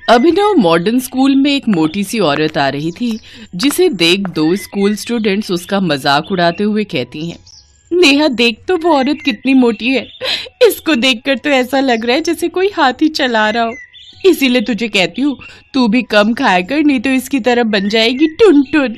अभिनव modern school में एक मोटी सी औरत आ रही थी, जिसे देख दो स्कूल स्टूडेंट्स उसका मजाक उड़ाते हुए कहती हैं, नेहा देख तो वो औरत कितनी मोटी है। इसको देखकर तो ऐसा लग रहा है जैसे कोई हाथी चला रहा हो। इसीलिए तुझे कहती हूँ, तू भी कम खाया कर, नहीं तो इसकी तरह बन जाएगी टुनटुन।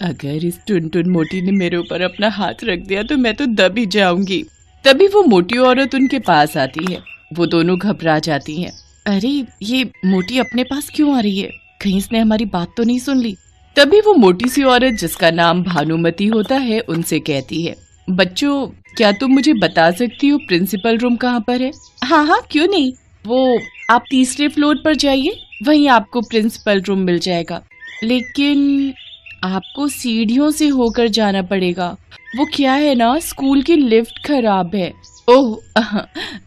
अगर इस टुनटुन मोटी ने मेरे ऊपर अपना हाथ रख दिया तो मैं तो दब ही जाऊंगी। तभी वो मोटी औरत उनके पास आती है। वो दोनों घबरा जाती हैं। अरे ये मोटी अपने पास क्यों आ रही है? कहीं इसने हमारी बात तो नहीं सुन ली। तभी वो मोटी सी औरत, जिसका नाम भानुमति होता है, उनसे कहती है, बच्चों क्या तुम मुझे बता सकती हो प्रिंसिपल रूम कहाँ पर है? हाँ हाँ क्यों नहीं, वो आप तीसरे फ्लोर पर जाइए, वहीं आपको प्रिंसिपल रूम मिल जाएगा। लेकिन आपको सीढ़ियों से होकर जाना पड़ेगा। वो क्या है ना, स्कूल की लिफ्ट खराब है। ओह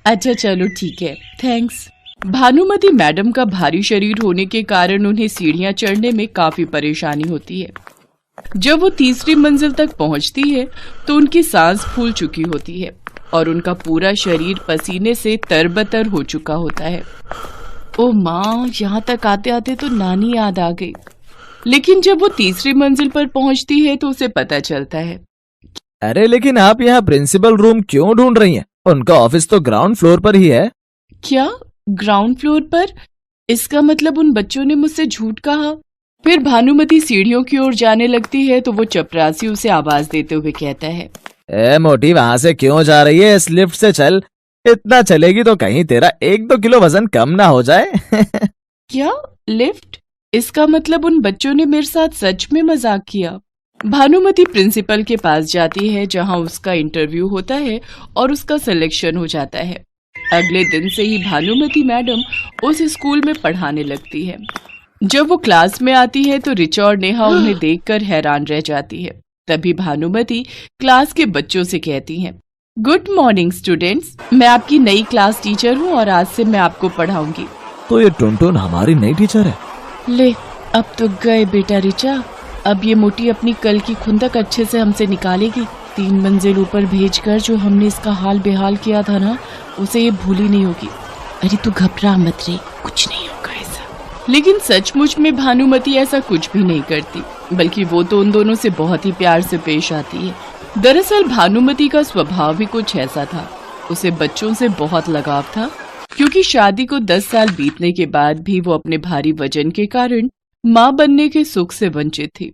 अच्छा चलो ठीक है, थैंक्स। भानुमति मैडम का भारी शरीर होने के कारण उन्हें सीढ़ियां चढ़ने में काफी परेशानी होती है। जब वो तीसरी मंजिल तक पहुंचती है तो उनकी सांस फूल चुकी होती है और उनका पूरा शरीर पसीने से तरबतर हो चुका होता है। ओ माँ, यहाँ तक आते आते तो नानी याद आ गई। लेकिन जब वो तीसरी मंजिल पर पहुंचती है तो उसे पता चलता है, अरे लेकिन आप यहाँ प्रिंसिपल रूम क्यों ढूंढ रही हैं? उनका ऑफिस तो ग्राउंड फ्लोर पर ही है। क्या ग्राउंड फ्लोर पर? इसका मतलब उन बच्चों ने मुझसे झूठ कहा। फिर भानुमति सीढ़ियों की ओर जाने लगती है तो वो चपरासी उसे आवाज देते हुए कहता है, ए मोटी, वहाँ से क्यों जा रही है? इस लिफ्ट से चल। इतना चलेगी तो कहीं तेरा 1-2 किलो वजन कम ना हो जाए। क्या लिफ्ट? इसका मतलब उन बच्चों ने मेरे साथ सच में मजाक किया। भानुमति प्रिंसिपल के पास जाती है, जहां उसका इंटरव्यू होता है और उसका सिलेक्शन हो जाता है। अगले दिन से ही भानुमति मैडम उस स्कूल में पढ़ाने लगती है। जब वो क्लास में आती है तो रिचा और नेहा उन्हें देखकर हैरान रह जाती है। तभी भानुमति क्लास के बच्चों से कहती हैं, गुड मॉर्निंग स्टूडेंट्स, मैं आपकी नई क्लास टीचर हूँ और आज से मैं आपको पढ़ाऊंगी। तो ये टुनटुन हमारी नई टीचर है? ले, अब तो गए बेटा रिचा। अब ये मोटी अपनी कल की खुंदक अच्छे से हमसे निकालेगी। 3 मंजिल ऊपर भेजकर जो हमने इसका हाल बेहाल किया था ना, उसे ये भूली नहीं होगी। अरे तू घबरा मत रे, कुछ नहीं होगा ऐसा। लेकिन सचमुच में भानुमति ऐसा कुछ भी नहीं करती, बल्कि वो तो उन दोनों से बहुत ही प्यार से पेश आती है। दरअसल भानुमति का स्वभाव भी कुछ ऐसा था। उसे बच्चों से बहुत लगाव था, क्योंकि शादी को 10 साल बीतने के बाद भी वो अपने भारी वजन के कारण माँ बनने के सुख से वंचित थी।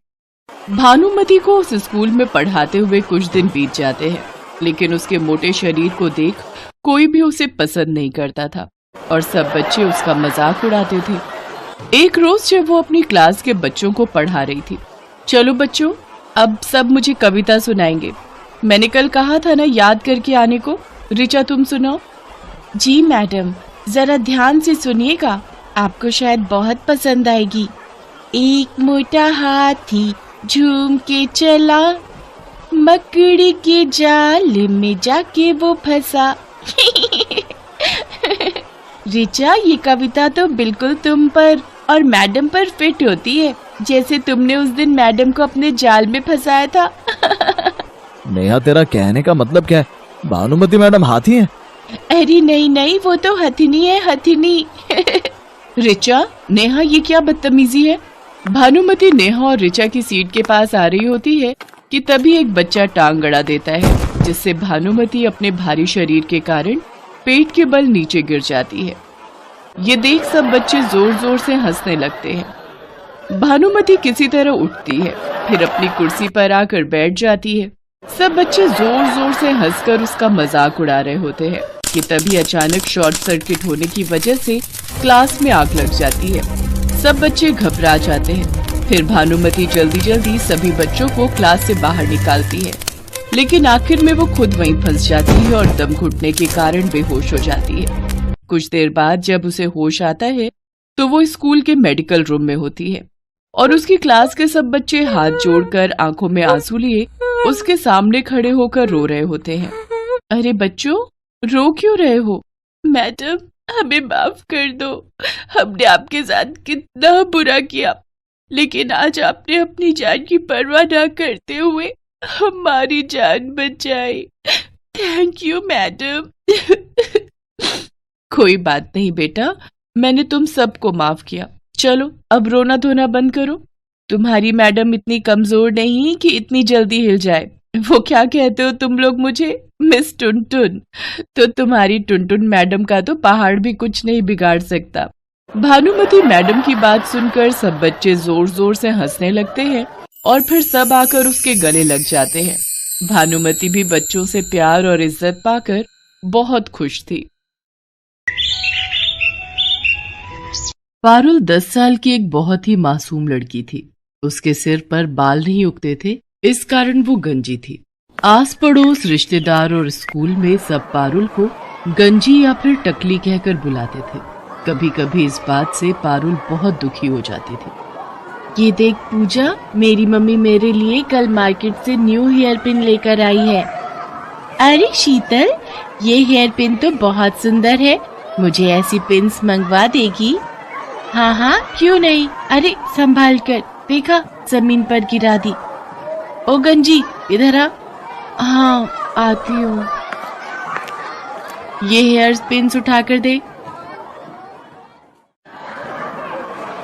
भानुमति को उस स्कूल में पढ़ाते हुए कुछ दिन बीत जाते हैं, लेकिन उसके मोटे शरीर को देख कोई भी उसे पसंद नहीं करता था और सब बच्चे उसका मजाक उड़ाते थे। एक रोज जब वो अपनी क्लास के बच्चों को पढ़ा रही थी, चलो बच्चों, अब सब मुझे कविता सुनाएंगे। मैंने कल कहा था ना याद करके आने को। रिचा तुम सुनाओ। जी मैडम, जरा ध्यान से सुनिएगा, आपको शायद बहुत पसंद आएगी। एक मोटा हाथी झूम के चला, मकड़ी के जाल में जाके वो फंसा। रिचा, ये कविता तो बिल्कुल तुम पर और मैडम पर फिट होती है, जैसे तुमने उस दिन मैडम को अपने जाल में फंसाया था। नेहा, तेरा कहने का मतलब क्या है? भानुमति मैडम हाथी हैं? अरे नहीं नहीं, वो तो हथिनी है, हथिनी। रिचा, नेहा ये क्या बदतमीजी है? भानुमति नेहा और रिचा की सीट के पास आ रही होती है कि तभी एक बच्चा टांग गड़ा देता है, जिससे भानुमति अपने भारी शरीर के कारण पेट के बल नीचे गिर जाती है। ये देख सब बच्चे जोर जोर से हंसने लगते हैं। भानुमति किसी तरह उठती है, फिर अपनी कुर्सी पर आकर बैठ जाती है। सब बच्चे जोर जोर से हंसकर उसका मजाक उड़ा रहे होते हैं कि तभी अचानक शॉर्ट सर्किट होने की वजह से क्लास में आग लग जाती है। सब बच्चे घबरा जाते हैं। फिर भानुमति जल्दी जल्दी सभी बच्चों को क्लास से बाहर निकालती है, लेकिन आखिर में वो खुद वहीं फंस जाती है और दम घुटने के कारण बेहोश हो जाती है। कुछ देर बाद जब उसे होश आता है तो वो स्कूल के मेडिकल रूम में होती है और उसकी क्लास के सब बच्चे हाथ जोड़कर आंखों में आंसू लिए उसके सामने खड़े होकर रो रहे होते हैं। अरे बच्चों, रो क्यों रहे हो? मैडम, हमें माफ कर दो, हमने आपके साथ कितना बुरा किया, लेकिन आज आपने अपनी जान की परवाह न करते हुए हमारी जान बचाई। Thank you madam. कोई बात नहीं बेटा, मैंने तुम सबको माफ किया। चलो अब रोना धोना बंद करो। तुम्हारी मैडम इतनी कमजोर नहीं कि इतनी जल्दी हिल जाए। वो क्या कहते हो तुम लोग मुझे, मिस टुनटुन? तो तुम्हारी टुनटुन मैडम का तो पहाड़ भी कुछ नहीं बिगाड़ सकता। भानुमति मैडम की बात सुनकर सब बच्चे जोर जोर से हंसने लगते हैं और फिर सब आकर उसके गले लग जाते हैं। भानुमति भी बच्चों से प्यार और इज्जत पाकर बहुत खुश थी। पारुल 10 साल की एक बहुत ही मासूम लड़की थी। उसके सिर पर बाल नहीं उगते थे, इस कारण वो गंजी थी। आस पड़ोस, रिश्तेदार और स्कूल में सब पारुल को गंजी या फिर टकली कहकर बुलाते थे। कभी कभी इस बात से पारुल बहुत दुखी हो जाती थी। ये देख पूजा, मेरी मम्मी मेरे लिए कल मार्केट से न्यू हेयर पिन लेकर आई है। अरे शीतल, ये हेयर पिन तो बहुत सुंदर है, मुझे ऐसी पिन्स मंगवा देगी? हाँ हाँ, क्यों नहीं। अरे संभाल कर, देखा जमीन पर गिरा दी। ओ गंजी, इधर आ। हाँ आती हूँ। ये हेयर पिन्स उठा कर दे।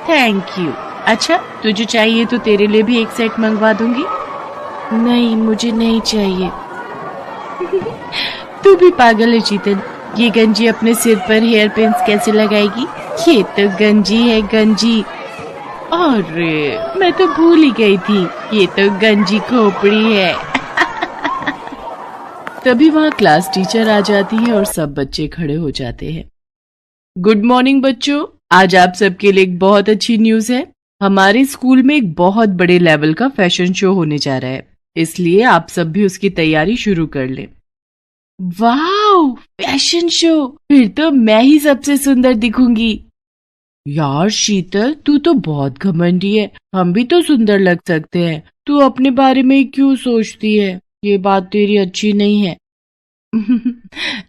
Thank you. अच्छा, तुझे चाहिए तो तेरे लिए भी एक सेट मंगवा दूंगी। नहीं, मुझे नहीं चाहिए। तू भी पागल है शीतल, ये गंजी अपने सिर पर हेयर पिन्स कैसे लगाएगी? ये तो गंजी है, गंजी। अरे मैं तो भूल ही गई थी, ये तो गंजी खोपड़ी है। तभी वहाँ क्लास टीचर आ जाती है और सब बच्चे खड़े हो जाते हैं। गुड मॉर्निंग बच्चों, आज आप सबके लिए एक बहुत अच्छी न्यूज है। हमारे स्कूल में एक बहुत बड़े लेवल का फैशन शो होने जा रहा है, इसलिए आप सब भी उसकी तैयारी शुरू कर लें। वाह, फैशन शो! फिर तो मैं ही सबसे सुंदर दिखूंगी। यार शीतल, तू तो बहुत घमंडी है, हम भी तो सुंदर लग सकते हैं। तू अपने बारे में क्यों सोचती है? ये बात तेरी अच्छी नहीं है।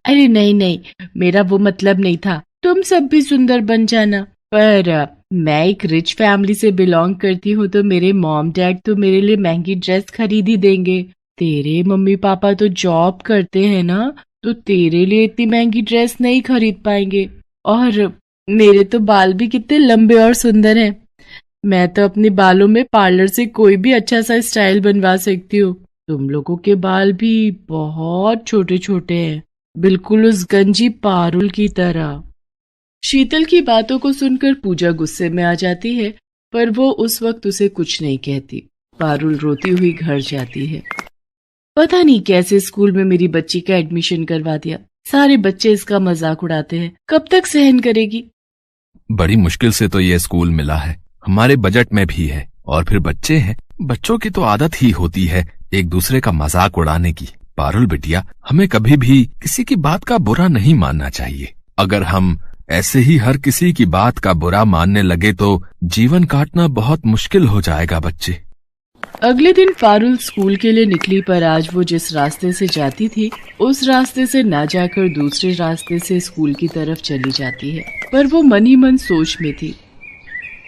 अरे नहीं नहीं, मेरा वो मतलब नहीं था। तुम सब भी सुंदर बन जाना। पर मैं एक रिच फैमिली से बिलोंग करती हूँ, तो मेरे मॉम डैड तो मेरे लिए महंगी ड्रेस खरीद ही देंगे। तेरे मम्मी पापा तो जॉब करते हैं ना, तो तेरे लिए इतनी महंगी ड्रेस नहीं खरीद पाएंगे। और मेरे तो बाल भी कितने लंबे और सुंदर हैं। मैं तो अपने बालों में पार्लर से कोई भी अच्छा सा स्टाइल बनवा सकती हूँ। तुम लोगों के बाल भी बहुत छोटे छोटे हैं, बिल्कुल उस गंजी पारुल की तरह। शीतल की बातों को सुनकर पूजा गुस्से में आ जाती है, पर वो उस वक्त उसे कुछ नहीं कहती। पारुल रोती हुई घर जाती है। पता नहीं कैसे स्कूल में मेरी बच्ची का एडमिशन करवा दिया। सारे बच्चे इसका मजाक उड़ाते हैं, कब तक सहन करेगी? बड़ी मुश्किल से तो ये स्कूल मिला है, हमारे बजट में भी है। और फिर बच्चे हैं, बच्चों की तो आदत ही होती है एक दूसरे का मजाक उड़ाने की। पारुल बिटिया, हमें कभी भी किसी की बात का बुरा नहीं मानना चाहिए। अगर हम ऐसे ही हर किसी की बात का बुरा मानने लगे तो जीवन काटना बहुत मुश्किल हो जाएगा बच्चे। अगले दिन पारुल स्कूल के लिए निकली, पर आज वो जिस रास्ते से जाती थी उस रास्ते से ना जाकर दूसरे रास्ते से स्कूल की तरफ चली जाती है। पर वो मन ही मन सोच में थी,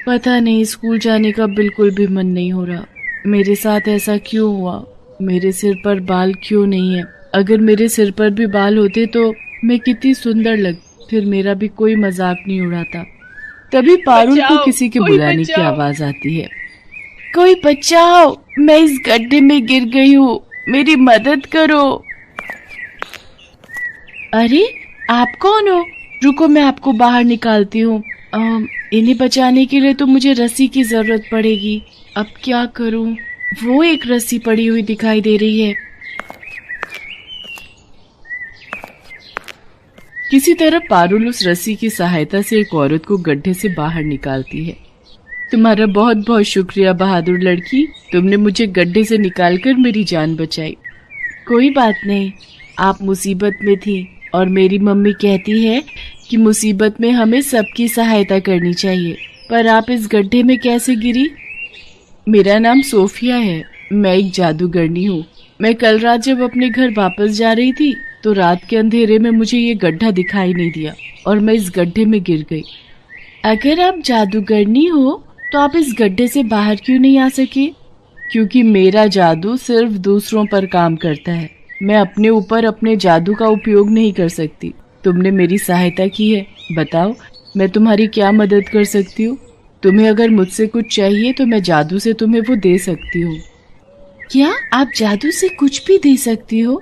पता नहीं स्कूल जाने का बिल्कुल भी मन नहीं हो रहा। मेरे साथ ऐसा क्यों हुआ? मेरे सिर पर बाल क्यों नहीं है? अगर मेरे सिर पर भी बाल होते तो मैं कितनी सुंदर लगती, फिर मेरा भी कोई मजाक नहीं उड़ाता। तभी पारुल को किसी के बुलाने की आवाज आती है। कोई बचाओ, मैं इस गड्ढे में गिर गई हूँ, मेरी मदद करो। अरे आप कौन हो? रुको, मैं आपको बाहर निकालती हूँ। इन्हें बचाने के लिए तो मुझे रस्सी की जरूरत पड़ेगी। अब क्या करूँ? वो एक रस्सी पड़ी हुई दिखाई दे रही है। किसी तरह पारुल उस रस्सी की सहायता से एक औरत को गड्ढे से बाहर निकालती है। तुम्हारा बहुत बहुत शुक्रिया बहादुर लड़की, तुमने मुझे गड्ढे से निकालकर मेरी जान बचाई। कोई बात नहीं, आप मुसीबत में थी और मेरी मम्मी कहती है कि मुसीबत में हमें सबकी सहायता करनी चाहिए। पर आप इस गड्ढे में कैसे गिरी? मेरा नाम सोफिया है, मैं एक जादूगरनी हूँ। मैं कल रात जब अपने घर वापस जा रही थी तो रात के अंधेरे में मुझे ये गड्ढा दिखाई नहीं दिया और मैं इस गड्ढे में गिर गई। अगर आप जादूगरनी हो तो आप इस गड्ढे से बाहर क्यों नहीं आ सके? क्योंकि मेरा जादू सिर्फ दूसरों पर काम करता है, मैं अपने ऊपर अपने जादू का उपयोग नहीं कर सकती। तुमने मेरी सहायता की है, बताओ मैं तुम्हारी क्या मदद कर सकती हूँ? तुम्हें अगर मुझसे कुछ चाहिए तो मैं जादू से तुम्हें वो दे सकती हूँ। क्या आप जादू से कुछ भी दे सकती हो?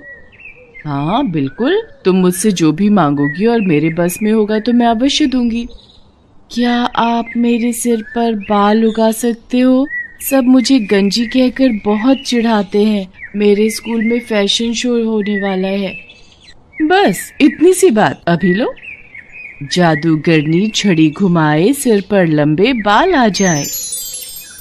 हाँ बिल्कुल, तुम मुझसे जो भी मांगोगी और मेरे बस में होगा तो मैं अवश्य दूंगी। क्या आप मेरे सिर पर बाल उगा सकते हो? सब मुझे गंजी कहकर बहुत चिढ़ाते हैं। मेरे स्कूल में फैशन शो होने वाला है। बस इतनी सी बात, अभी लो। जादूगरनी छड़ी घुमाए, सिर पर लंबे बाल आ जाए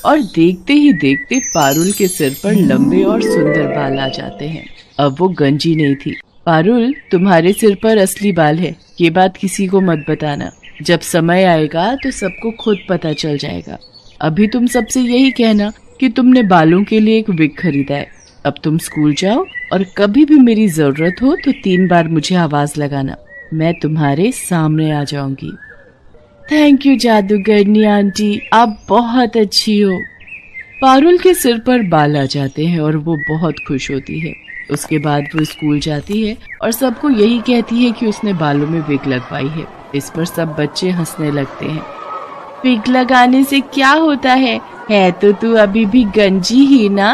और देखते ही देखते पारुल के सिर पर लंबे और सुंदर बाल आ जाते हैं। अब वो गंजी नहीं थी। पारुल, तुम्हारे सिर पर असली बाल है, ये बात किसी को मत बताना। जब समय आएगा तो सबको खुद पता चल जाएगा। अभी तुम सबसे यही कहना कि तुमने बालों के लिए एक विग खरीदा है। अब तुम स्कूल जाओ और कभी भी मेरी जरूरत हो तो 3 बार मुझे आवाज लगाना, मैं तुम्हारे सामने आ जाऊंगी। थैंक यू जादूगरनी आंटी, आप बहुत अच्छी हो। पारुल के सिर पर बाल आ जाते हैं और वो बहुत खुश होती है। उसके बाद वो स्कूल जाती है और सबको यही कहती है कि उसने बालों में विग लगवाई है। इस पर सब बच्चे हंसने लगते हैं। विग लगाने से क्या होता है तो तू अभी भी गंजी ही ना।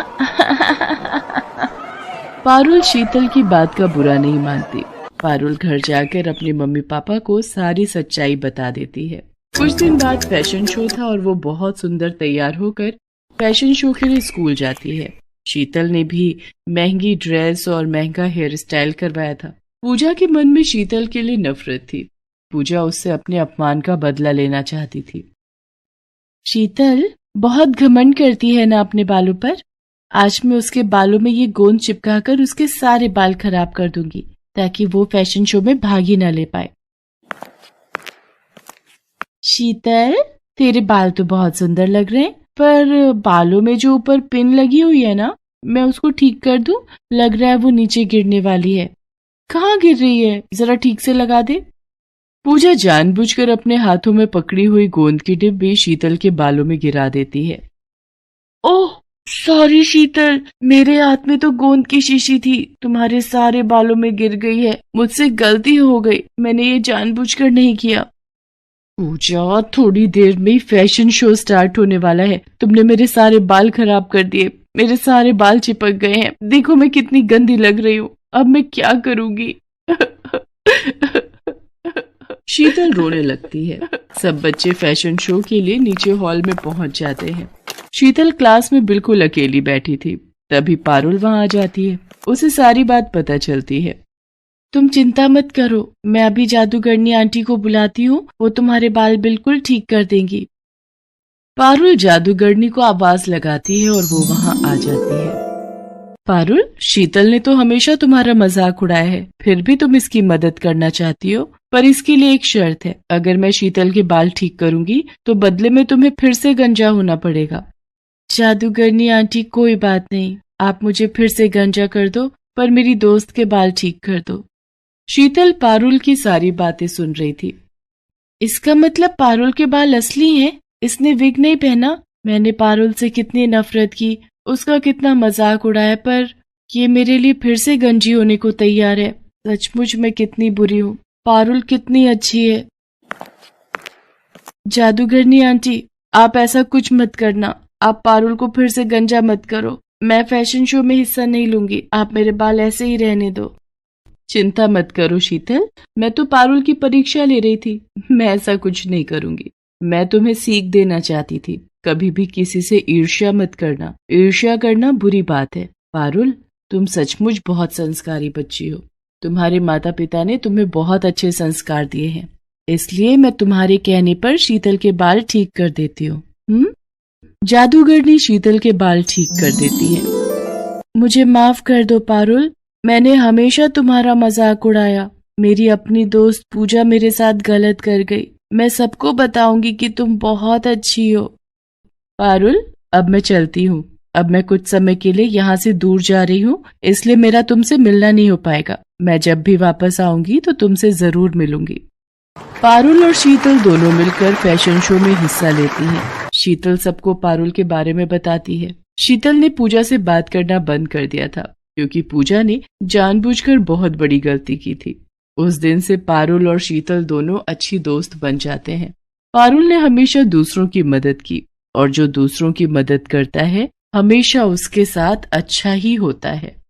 पारुल शीतल की बात का बुरा नहीं मानती। पारुल घर जाकर अपने मम्मी पापा को सारी सच्चाई बता देती है। कुछ दिन बाद फैशन शो था और वो बहुत सुंदर तैयार होकर फैशन शो के लिए स्कूल जाती है। शीतल ने भी महंगी ड्रेस और महंगा हेयर स्टाइल करवाया था। पूजा के मन में शीतल के लिए नफरत थी। पूजा उससे अपने अपमान का बदला लेना चाहती थी। शीतल बहुत घमंड करती है ना अपने बालों पर। आज मैं उसके बालों में ये गोंद चिपकाकर उसके सारे बाल खराब कर दूंगी ताकि वो फैशन शो में भाग ही ना ले पाए। शीतल, तेरे बाल तो बहुत सुंदर लग रहे हैं, पर बालों में जो ऊपर पिन लगी हुई है ना, मैं उसको ठीक कर दूं? लग रहा है वो नीचे गिरने वाली है। कहाँ गिर रही है? जरा ठीक से लगा दे। पूजा जानबूझकर अपने हाथों में पकड़ी हुई गोंद की डिब्बी शीतल के बालों में गिरा देती है। ओह सॉरी शीतल, मेरे हाथ में तो गोंद की शीशी थी, तुम्हारे सारे बालों में गिर गई है। मुझसे गलती हो गई, मैंने ये जानबूझकर नहीं किया। पूजा, थोड़ी देर में फैशन शो स्टार्ट होने वाला है, तुमने मेरे सारे बाल खराब कर दिए। मेरे सारे बाल चिपक गए हैं, देखो मैं कितनी गंदी लग रही हूँ। अब मैं क्या करूंगी? शीतल रोने लगती है। सब बच्चे फैशन शो के लिए नीचे हॉल में पहुंच जाते हैं। शीतल क्लास में बिल्कुल अकेली बैठी थी। तभी पारुल वहां आ जाती है। उसे सारी बात पता चलती है। तुम चिंता मत करो, मैं अभी जादूगरनी आंटी को बुलाती हूँ, वो तुम्हारे बाल बिल्कुल ठीक कर देंगी। पारुल जादूगरनी को आवाज लगाती है और वो वहां आ जाती है। पारुल, शीतल ने तो हमेशा तुम्हारा मजाक उड़ाया है, फिर भी तुम इसकी मदद करना चाहती हो, पर इसके लिए एक शर्त है। अगर मैं शीतल के बाल ठीक करूंगी तो बदले में तुम्हें फिर से गंजा होना पड़ेगा। जादूगरनी आंटी, कोई बात नहीं, आप मुझे फिर से गंजा कर दो, पर मेरी दोस्त के बाल ठीक कर दो। शीतल पारुल की सारी बातें सुन रही थी। इसका मतलब पारुल के बाल असली हैं? इसने विग नहीं पहना? मैंने पारुल से कितनी नफरत की, उसका कितना मजाक उड़ाया, पर ये मेरे लिए फिर से गंजी होने को तैयार है। सचमुच मैं कितनी बुरी हूँ। पारुल कितनी अच्छी है। जादूगरनी आंटी, आप ऐसा कुछ मत करना, आप पारुल को फिर से गंजा मत करो। मैं फैशन शो में हिस्सा नहीं लूंगी, आप मेरे बाल ऐसे ही रहने दो। चिंता मत करो शीतल, मैं तो पारुल की परीक्षा ले रही थी, मैं ऐसा कुछ नहीं करूंगी। मैं तुम्हें सीख देना चाहती थी, कभी भी किसी से ईर्ष्या मत करना। ईर्ष्या करना बुरी बात है। पारुल, तुम सचमुच बहुत संस्कारी बच्ची हो। तुम्हारे माता पिता ने तुम्हें बहुत अच्छे संस्कार दिए हैं, इसलिए मैं तुम्हारे कहने पर शीतल के बाल ठीक कर देती हूँ। जादूगरनी शीतल के बाल ठीक कर देती है। मुझे माफ कर दो पारुल, मैंने हमेशा तुम्हारा मजाक उड़ाया। मेरी अपनी दोस्त पूजा मेरे साथ गलत कर गई। मैं सबको बताऊंगी कि तुम बहुत अच्छी हो। पारुल, अब मैं चलती हूँ। अब मैं कुछ समय के लिए यहाँ से दूर जा रही हूँ, इसलिए मेरा तुमसे मिलना नहीं हो पाएगा। मैं जब भी वापस आऊंगी तो तुमसे जरूर मिलूंगी। पारुल और शीतल दोनों मिलकर फैशन शो में हिस्सा लेती हैं। शीतल सबको पारुल के बारे में बताती है। शीतल ने पूजा से बात करना बंद कर दिया था, क्योंकि पूजा ने जानबूझकर बहुत बड़ी गलती की थी। उस दिन से पारुल और शीतल दोनों अच्छी दोस्त बन जाते हैं। पारुल ने हमेशा दूसरों की मदद की और जो दूसरों की मदद करता है हमेशा उसके साथ अच्छा ही होता है।